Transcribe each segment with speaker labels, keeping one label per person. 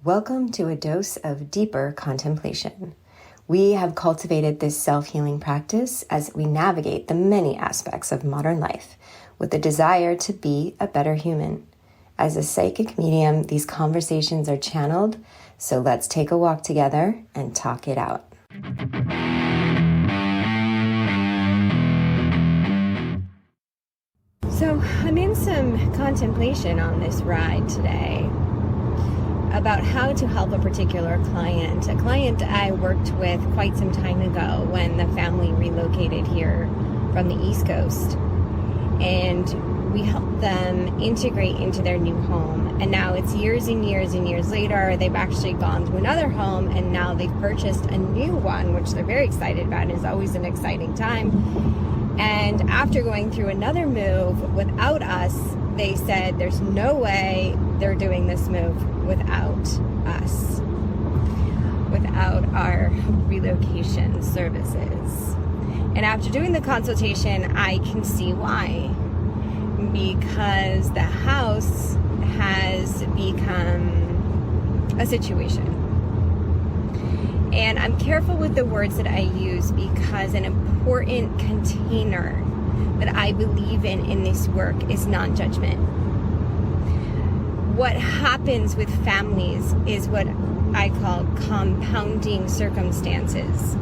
Speaker 1: Welcome to a dose of deeper contemplation. We have cultivated this self-healing practice as we navigate the many aspects of modern life with the desire to be a better human. As a psychic medium, these conversations are channeled, so let's take a walk together and talk it out. So I'm in some contemplation on this ride today about how to help a particular client. A client I worked with quite some time ago when the family relocated here from the East Coast. And we helped them integrate into their new home. And now it's years and years and years later, they've actually gone to another home and now they've purchased a new one, which they're very excited about. It's always an exciting time. And after going through another move without us, they said there's no way they're doing this move without us, without our relocation services. And after doing the consultation, I can see why. Because the house has become a situation. And I'm careful with the words that I use because an important container that I believe in this work is non-judgment. What happens with families is what I call compounding circumstances.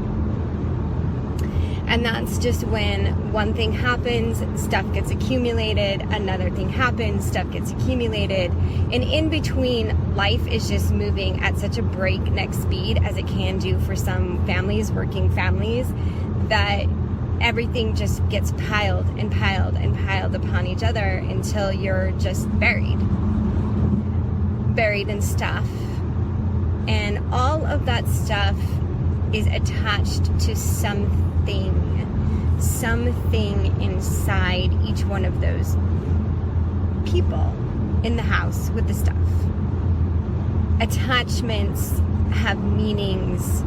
Speaker 1: And that's just when one thing happens, stuff gets accumulated, another thing happens, stuff gets accumulated. And in between, life is just moving at such a breakneck speed as it can do for some families, working families, that everything just gets piled and piled and piled upon each other until you're just buried in stuff. And all of that stuff is attached to something inside each one of those people in the house with the stuff. Attachments have meanings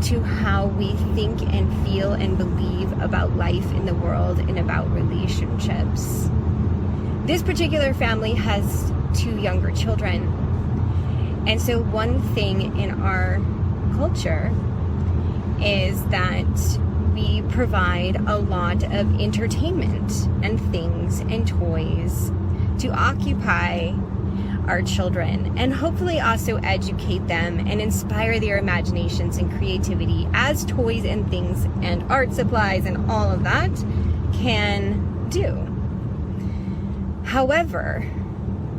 Speaker 1: to how we think and feel and believe about life in the world and about relationships. This particular family has 2 younger children. And so one thing in our culture is that we provide a lot of entertainment and things and toys to occupy our children and hopefully also educate them and inspire their imaginations and creativity as toys and things and art supplies and all of that can do. However,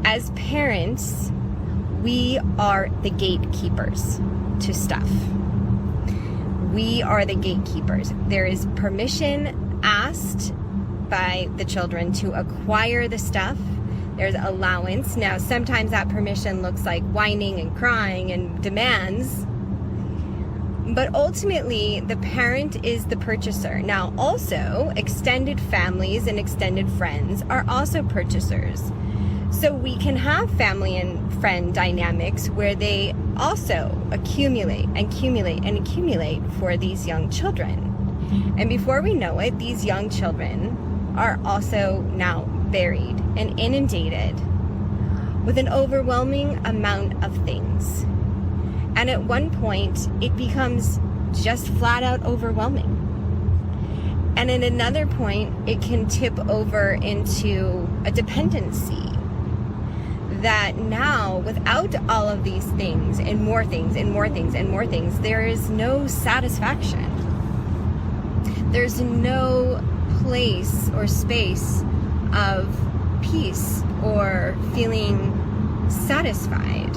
Speaker 1: as parents, we are the gatekeepers to stuff. We are the gatekeepers. There is permission asked by the children to acquire the stuff. There's allowance. Now, sometimes that permission looks like whining and crying and demands. But ultimately, the parent is the purchaser. Now, also, extended families and extended friends are also purchasers. So we can have family and friend dynamics where they also accumulate for these young children. And before we know it, these young children are also now buried and inundated with an overwhelming amount of things. And at one point, it becomes just flat out overwhelming. And at another point, it can tip over into a dependency. That now, without all of these things and more things and more things and more things, there is no satisfaction. There's no place or space of peace or feeling satisfied.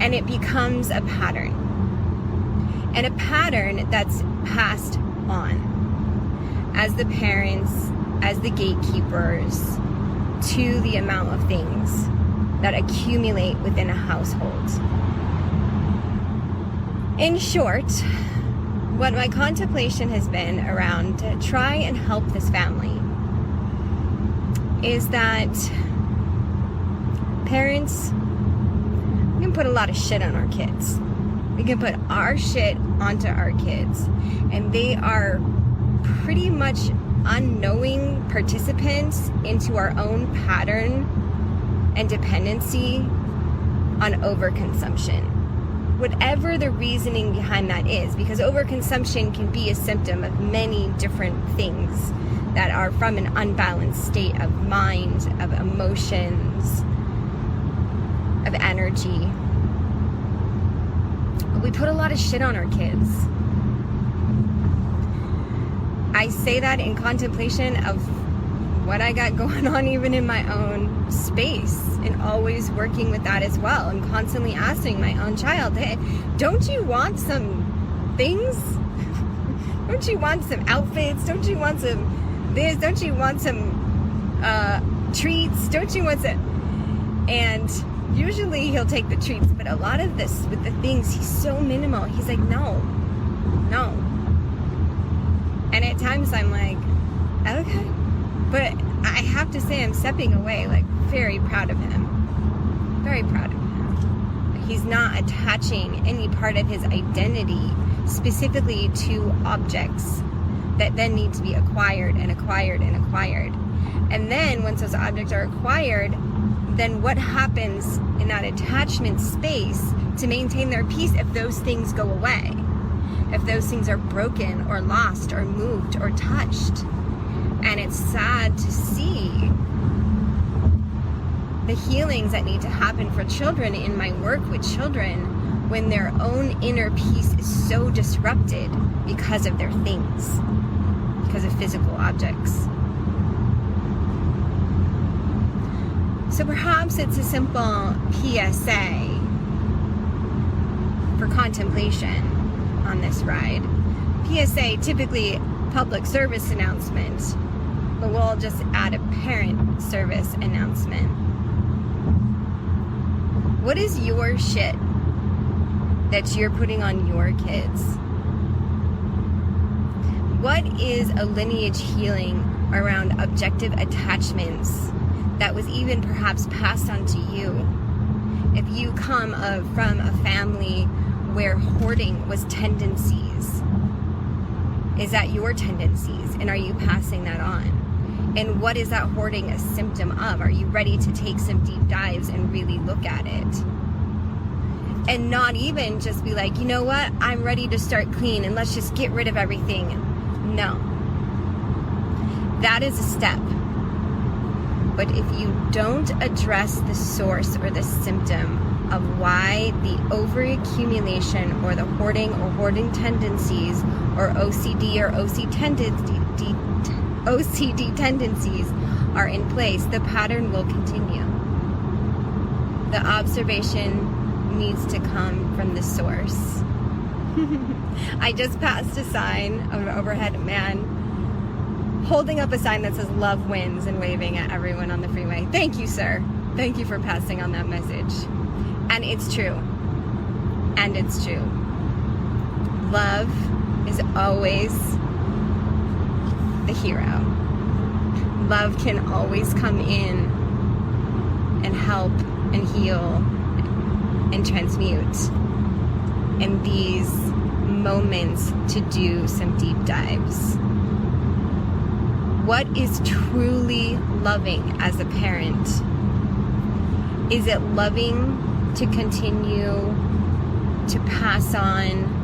Speaker 1: And it becomes a pattern. And a pattern that's passed on as the parents, as the gatekeepers, to the amount of things that accumulate within a household. In short, what my contemplation has been around to try and help this family is that parents, we can put a lot of shit on our kids. We can put our shit onto our kids, and they are pretty much unknowing participants into our own pattern and dependency on overconsumption. Whatever the reasoning behind that is, because overconsumption can be a symptom of many different things that are from an unbalanced state of mind, of emotions, of energy. We put a lot of shit on our kids. I say that in contemplation of what I got going on even in my own space, and always working with that as well, and constantly asking my own child, hey, don't you want some things? Don't you want some outfits? Don't you want some this? Don't you want some treats? Don't you want some? And usually he'll take the treats, but a lot of this with the things, he's so minimal. He's like, no. And at times I'm like, okay. But I have to say I'm stepping away, like, very proud of him. Very proud of him. He's not attaching any part of his identity specifically to objects that then need to be acquired and acquired and acquired. And then once those objects are acquired, then what happens in that attachment space to maintain their peace if those things go away? If those things are broken or lost or moved or touched? And it's sad to see the healings that need to happen for children in my work with children when their own inner peace is so disrupted because of their things, because of physical objects. So perhaps it's a simple PSA for contemplation on this ride. PSA, typically public service announcement, but we'll just add a parent service announcement. What is your shit that you're putting on your kids? What is a lineage healing around objective attachments that was even perhaps passed on to you? If you come from a family where hoarding was tendencies, is that your tendencies, and are you passing that on? And what is that hoarding a symptom of? Are you ready to take some deep dives and really look at it? And not even just be like, you know what, I'm ready to start clean and let's just get rid of everything. No. That is a step. But if you don't address the source or the symptom of why the overaccumulation or the hoarding or hoarding tendencies or OCD or OCD tendencies are in place, the pattern will continue. The observation needs to come from the source. I just passed a sign of an overhead man holding up a sign that says love wins and waving at everyone on the freeway. Thank you, sir. Thank you for passing on that message. And it's true. And it's true. Love is always the hero. Love can always come in and help and heal and transmute in these moments to do some deep dives. What is truly loving as a parent? Is it loving to continue to pass on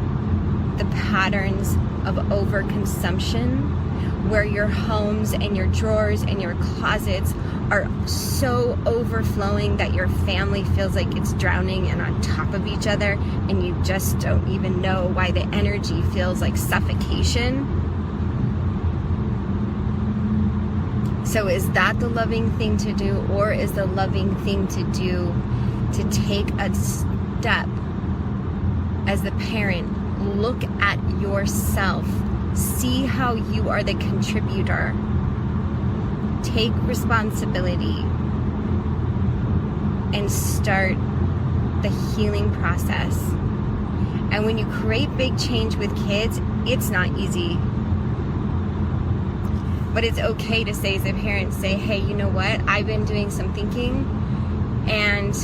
Speaker 1: the patterns of overconsumption, where your homes and your drawers and your closets are so overflowing that your family feels like it's drowning and on top of each other, and you just don't even know why the energy feels like suffocation? So is that the loving thing to do, or is the loving thing to do to take a step as the parent, look at yourself, see how you are the contributor, take responsibility, and start the healing process? And when you create big change with kids, it's not easy. But it's okay to say, as a parent, say, hey, you know what? I've been doing some thinking, and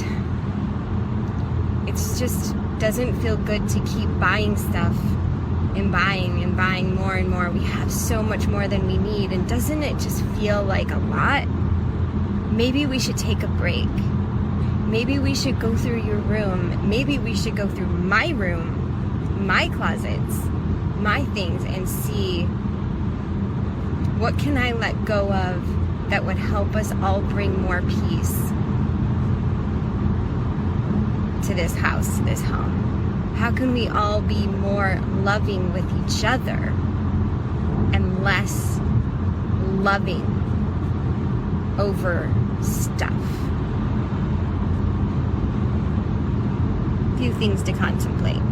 Speaker 1: it's just doesn't feel good to keep buying stuff and buying more and more. We have so much more than we need, and doesn't it just feel like a lot? Maybe we should take a break. Maybe we should go through your room. Maybe we should go through my room, my closets, my things, and see what can I let go of that would help us all bring more peace to this house, to this home. How can we all be more loving with each other and less loving over stuff? Few things to contemplate.